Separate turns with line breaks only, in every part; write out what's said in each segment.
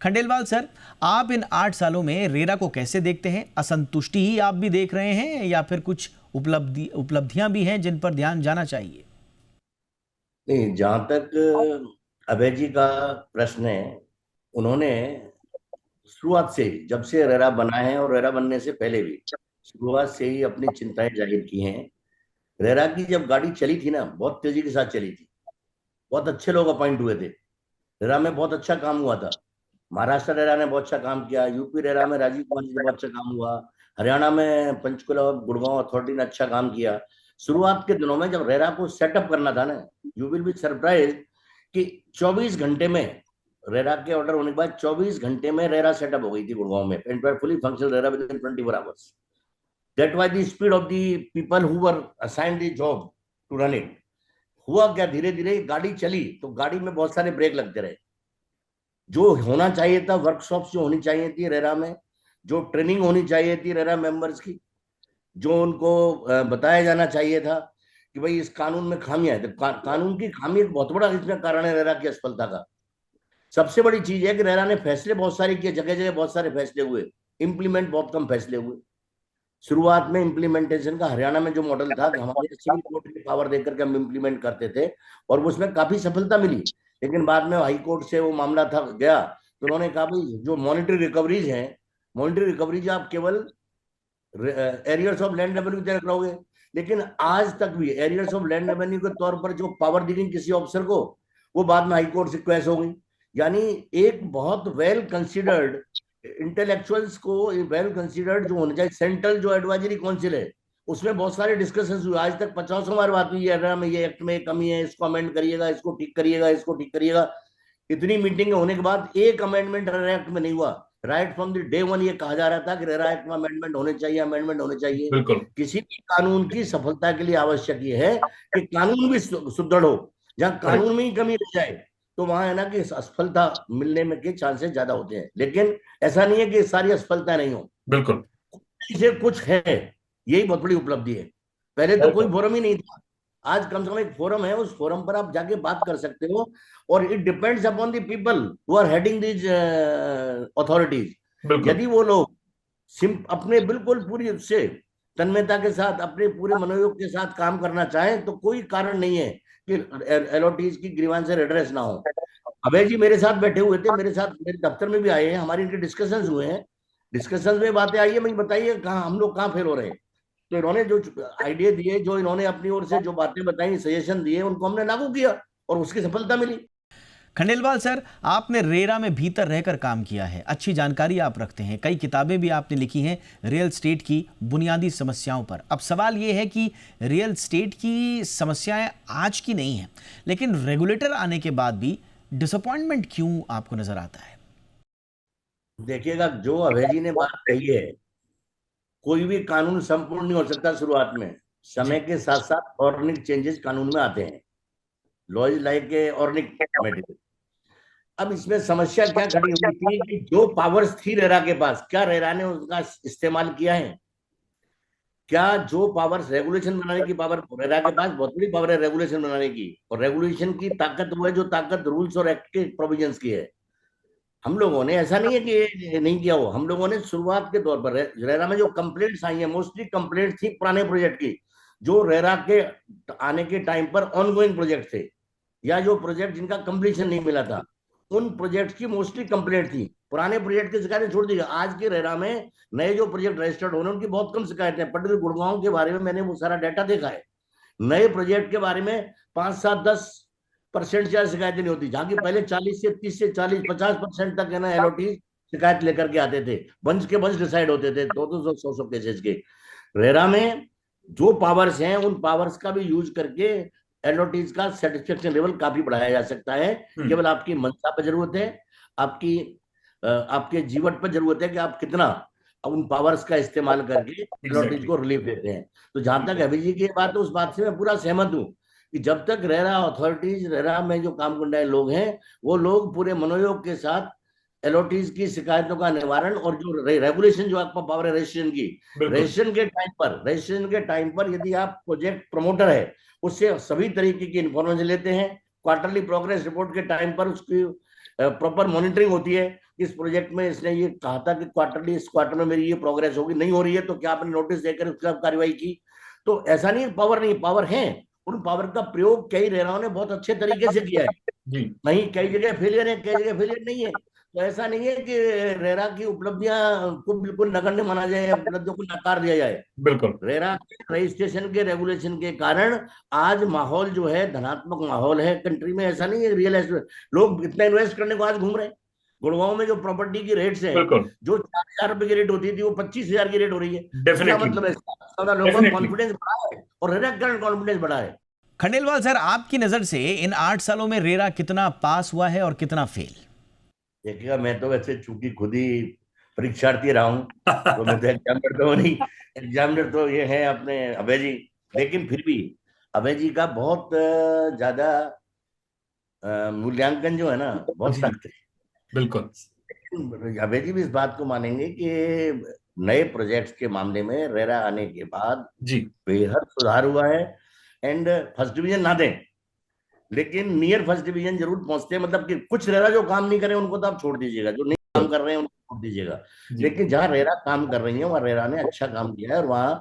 Khandelwal sir, आप इन 8 सालों में रेरा को कैसे देखते हैं? असंतुष्टि ही आप भी देख रहे हैं या फिर कुछ उपलब्धियां भी हैं जिन पर ध्यान जाना चाहिए?
नहीं, जहां तक अभय जी का प्रश्न है, उन्होंने शुरुआत से ही, जब से रेरा बना है और रेरा बनने से पहले भी शुरुआत से ही अपनी चिंताएं जाहिर की हैं। रेरा की जब गाड़ी चली थी ना, बहुत तेजी के साथ चली थी। बहुत अच्छे लोग अपॉइंट हुए थे। रेरा में बहुत अच्छा काम हुआ था। महाराष्ट्र रेरा ने बहुत अच्छा काम किया, यूपी रेरा में राजीव कुमार जी ने बहुत अच्छा काम हुआ, हरियाणा में पंचकुला और गुड़गांव अथॉरिटी ने अच्छा काम किया। शुरुआत के दिनों में जब रेरा को सेटअप करना था ना, यू विल बी सरप्राइज कि 24 घंटे में, रेरा के ऑर्डर होने के बाद 24 घंटे में रेरा सेटअप हो गई थी गुड़गांव में, fully functional RERA within 24 hours. That was the speed of the people who were assigned the job to run it. हुआ क्या, धीरे धीरे गाड़ी चली तो गाड़ी में बहुत सारे ब्रेक लगते रहे। जो होना चाहिए था, वर्कशॉप जो होनी चाहिए थी रेरा में, जो ट्रेनिंग होनी चाहिए थी रेरा मेंबर्स की, जो उनको बताया जाना चाहिए था कि भाई इस कानून में खामियां है, तो कानून की खामी एक बहुत बड़ा इसमें कारण है रेरा की असफलता का। सबसे बड़ी चीज है कि रेरा ने फैसले बहुत सारे किए, जगह जगह बहुत सारे फैसले हुए, इंप्लीमेंट बहुत कम फैसले हुए। शुरुआत में इंप्लीमेंटेशन का हरियाणा में जो मॉडल था कि हमारे सिविल कोर्ट की पावर देकर के हम इंप्लीमेंट करते थे, और उसमें काफी सफलता मिली। लेकिन बाद में हाई कोर्ट से वो मामला था गया, तो उन्होंने कहा भाई जो मॉनिटरी रिकवरीज हैं, मॉनिटरी रिकवरीज आप केवल एरियर्स ऑफ लैंड रेवेन्यू तय रखोगे। लेकिन आज तक भी एरियर्स ऑफ लैंड रेवेन्यू के तौर पर जो पावर दी गई किसी ऑफिसर को, वो बाद में हाई कोर्ट से क्वेश हो गई। यानी एक बहुत वेल कंसिडर्ड इंटेलेक्चुअल्स को, वेल कंसिडर्ड जो होना चाहिए सेंट्रल जो एडवाइजरी काउंसिल है, उसमें बहुत सारे डिस्कशन हुए। आज तक 50 बार बात हुई है में, ये एक्ट में कमी है, इसको अमेंड करिएगा, इसको ठीक करिएगा, इसको ठीक करिएगा। इतनी मीटिंग होने के बाद एक अमेंडमेंट एक्ट में नहीं हुआ। Right from the day one ये कहा जा रहा था कि रेरा एक्ट में अमेंडमेंट होने चाहिए, अमेंडमेंट होने चाहिए।
बिल्कुल।
किसी भी कानून की सफलता के लिए आवश्यक ये है कि कानून भी सुदृढ़ हो। जहां
करेक्ट।
कानून में ही कमी रह जाए तो वहां है ना कि असफलता मिलने में के चांसेस ज्यादा होते हैं। लेकिन ऐसा नहीं है कि सारी असफलता नहीं हो,
बिल्कुल।
इसे कुछ है। यही बहुत बड़ी उपलब्धि है। पहले तो कोई फोरम ही नहीं था, आज कम से कम एक फोरम है, उस फोरम पर आप जाके बात कर सकते हो। और it depends upon the people who are heading these authorities.
बिल्कुल।
यदि वो लोग अपने बिल्कुल पूरी उससे तन्मयता के साथ, अपने पूरे मनोयोग के साथ काम करना चाहें, तो कोई कारण नहीं है कि एलओटीज की ग्रीवांस से रिड्रेस ना हो। अभय जी मेरे साथ बैठे हुए थे, मेरे साथ मेरे दफ्तर में भी आए हैं, हमारी इनके डिस्कशंस हुए हैं। डिस्कशंस में बातें आई है, मुझे बताइए कहाँ हम लोग कहाँ फेल हो रहे हैं। तो इन्होंने जो आइडिया दिए, जो इन्होंने अपनी ओर से जो बातें बताई, सजेशन दिए, उनको हमने लागू किया और उसकी सफलता मिली।
खंडेलवाल सर, आपने रेरा में भीतर रहकर काम किया है, अच्छी जानकारी आप रखते हैं, कई किताबें भी आपने लिखी हैं रियल स्टेट की बुनियादी समस्याओं पर। अब सवाल ये है कि रियल स्टेट की समस्याएं आज की नहीं हैं, लेकिन रेगुलेटर आने के बाद भी डिसअपॉइंटमेंट क्यों आपको नजर आता है?
देखिएगा, जो अभय जी ने बात कही है, कोई भी कानून संपूर्ण नहीं हो सकता शुरुआत में। समय
जी।
के साथ साथ ऑर्गेनिक चेंजेस कानून में आते हैं। Law is like a organic material. अब इसमें समस्या क्या खड़ी हुई थी कि जो पावर्स थी रेरा के पास, क्या रेरा ने उसका इस्तेमाल किया है? क्या जो पावर्स, रेगुलेशन बनाने की पावर रेरा के पास बहुत बड़ी पावर है रेगुलेशन बनाने की, और रेगुलेशन की ताकत वो है जो ताकत रूल्स और एक्ट के प्रोविजंस की है। हम लोगों ने, ऐसा नहीं है कि ये नहीं किया हो, हम लोगों ने शुरुआत के दौर पर रेरा में जो कंप्लेंट्स आई है, मोस्टली कंप्लेंट थी पुराने प्रोजेक्ट की, जो रेरा के आने के टाइम पर ऑनगोइंग प्रोजेक्ट थे, या जो प्रोजेक्ट जिनका कंप्लीशन नहीं मिला था, उन प्रोजेक्ट की मोस्टली कंप्लेंट थी। पुराने प्रोजेक्ट की शिकायतें छोड़ दी। आज के रेरा में नए जो प्रोजेक्ट रजिस्टर्ड हो रहे हैं उनकी बहुत कम शिकायतें। पर्टिकुलर गुड़गांव के बारे में मैंने वो सारा डाटा देखा है। नए प्रोजेक्ट के बारे में 5, 7, 10% ज्यादा शिकायतें नहीं होती, जहां की पहले 40 से 30 से 40, 50% तक है ना एलओटी शिकायत लेकर के आते थे। बंच के बंच डिसाइड होते थे, 200, 100 केसेस के। रेरा में जो पावर्स हैं, उन पावर्स का भी यूज करके एलओटीज का सेटिस्फेक्शन लेवल काफी बढ़ाया जा सकता है। केवल आपकी मंशा पर जरूरत है, आपकी आपके जीवन पर जरूरत है कि आप कितना उन पावर्स का इस्तेमाल करके एलओटीज को रिलीफ देते हैं। तो जहां तक अभी जी की बात है, उस बात से मैं पूरा सहमत हूँ कि जब तक रेरा अथॉरिटीज, रेरा में जो काम करने वाले लोग हैं, वो लोग पूरे मनोयोग के साथ एलओटीज की शिकायतों का निवारण, और जो रेगुलेशन जो आपका पावर है रजिस्ट्रेशन की, रजिस्ट्रेशन के टाइम पर यदि आप प्रोजेक्ट प्रमोटर है, उससे सभी तरीके की इंफॉर्मेशन लेते हैं। क्वार्टरली प्रोग्रेस रिपोर्ट के टाइम पर उसकी प्रॉपर मॉनिटरिंग होती है। इस प्रोजेक्ट में इसने ये कहा था कि क्वार्टरली इस क्वार्टर में मेरी ये प्रोग्रेस होगी, नहीं हो रही है तो क्या आपने नोटिस देकर उसके खिलाफ कार्रवाई की? तो ऐसा नहीं पावर नहीं, पावर है, उन पावर का प्रयोग कई रेराओं ने बहुत अच्छे तरीके से किया है।
जी
नहीं, कई जगह फेलियर है, कई जगह फेलियर नहीं है। तो ऐसा नहीं है कि रेरा की उपलब्धियां को बिल्कुल नगण्य माना जाए या उपलब्धियों को नकार दिया जाए।
बिल्कुल
रेरा के रजिस्ट्रेशन के रेगुलेशन के कारण आज माहौल जो है धनात्मक माहौल है कंट्री में। ऐसा नहीं है रियल एस्टेट लोग इतना इन्वेस्ट करने को आज घूम रहे हैं। गुड़गांव में जो प्रॉपर्टी की रेट्स है,
बिल्कुल
जो 4,000 रुपए की रेट होती थी वो 25,000 की रेट हो रही है। क्या
डेफिनेटली
मतलब है इसका? लोगों का
डेफिनेटली
कॉन्फिडेंस बढ़ा है और रेरा का कॉन्फिडेंस बढ़ा है।
खंडेलवाल सर, आपकी नजर से इन 8 सालों में रेरा कितना पास हुआ है और कितना फेल?
देखिएगा, मैं तो वैसे चूंकि खुद ही परीक्षार्थी रहा हूँ तो मैं तो एग्जामिनर तो नहीं, एग्जामिनर तो ये है अपने अभय जी। लेकिन फिर भी अभय जी का बहुत ज्यादा मूल्यांकन जो है ना बहुत
जी
सख्त है।
बिल्कुल
लेकिन अभय जी भी इस बात को मानेंगे कि नए प्रोजेक्ट्स के मामले में रेरा आने के बाद
जी
बेहद सुधार हुआ है। एंड फर्स्ट डिवीजन ना दें लेकिन नियर फर्स्ट डिवीजन जरूर पहुंचते हैं। मतलब कि कुछ रेरा जो काम नहीं कर रहे हैं उनको तो आप छोड़ दीजिएगा, जो नहीं काम कर रहे हैं उनको छोड़ दीजिएगा।
जी
लेकिन जहां रेरा काम कर रही है वहां रेरा ने अच्छा काम किया है और वहां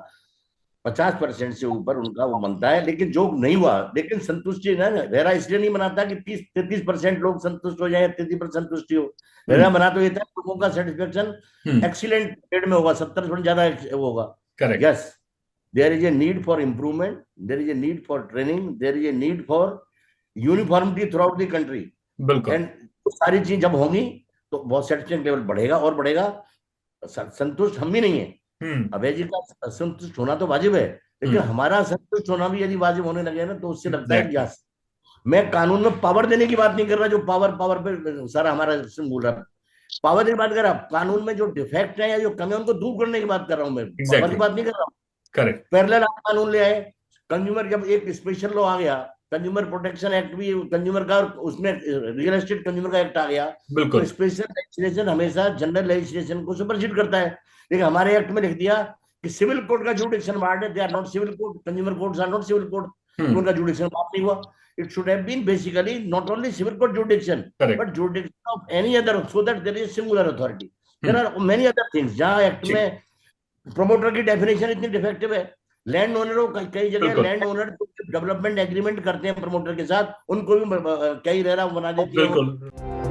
50% से ऊपर उनका वो बनता है। लेकिन जो नहीं हुआ, लेकिन संतुष्टि ना, रेरा इसलिए नहीं बनाता कि 30-33% लोग संतुष्ट हो जाए, 33% संतुष्टि हो। रेरा बना तो ये था लोगों का सेटिस्फेक्शन एक्सीलेंट ग्रेड में होगा, 70% ज्यादा वो होगा।
Correct
yes, there is a need for improvement, there is a need for training, there is a need for uniformity throughout the country.
बिल्कुल
एंड सारी चीज जब होंगी तो बहुत सेटिस्फेक्शन लेवल बढ़ेगा और बढ़ेगा। संतुष्ट हम भी नहीं है, अभय जी का असंतुष्ट होना तो वाजिब है, लेकिन हमारा संतुष्ट होना भी यदि वाजिब होने लगे ना तो उससे लगता है कि यस, मैं कानून में पावर देने की बात नहीं कर रहा, जो पावर पे सारा हमारा सिस्टम बोल रहा है। पावर की बात कर रहा, कानून में जो डिफेक्ट है या जो कमी है उनको दूर करने की बात कर रहा हूं मैं, पावर की बात नहीं कर रहा हूँ।
करेक्ट
पैरेलल आप कानून ले आए, कंज्यूमर जब एक स्पेशल लॉ आ गया, कंज्यूमर प्रोटेक्शन एक्ट भी कंज्यूमर का, उसमें रियल एस्टेट कंज्यूमर का एक्ट आ गया, तो
बिल्कुल
स्पेशल लेजिस्लेशन हमेशा जनरल लेजिस्लेशन को सुपरसीड करता है। लेकिन हमारे एक्ट में लिख दिया कि सिविल कोर्ट का जुडिक्शन पार्ट है, they are not civil court, consumer courts are not civil court, तो उनका जुडिक्शन पार्ट नहीं हुआ। It should have been basically not only civil court jurisdiction,
Correct.
but jurisdiction of any other, so that there is singular authority. There are many other things जहाँ act
जी
में promoter की definition इतनी defective है। Land ओनरों कई जगह
बिल्कुल
land owner development agreement करते हैं प्रमोटर के साथ, उनको भी कई रेरा बना देती है।
बिल्कुल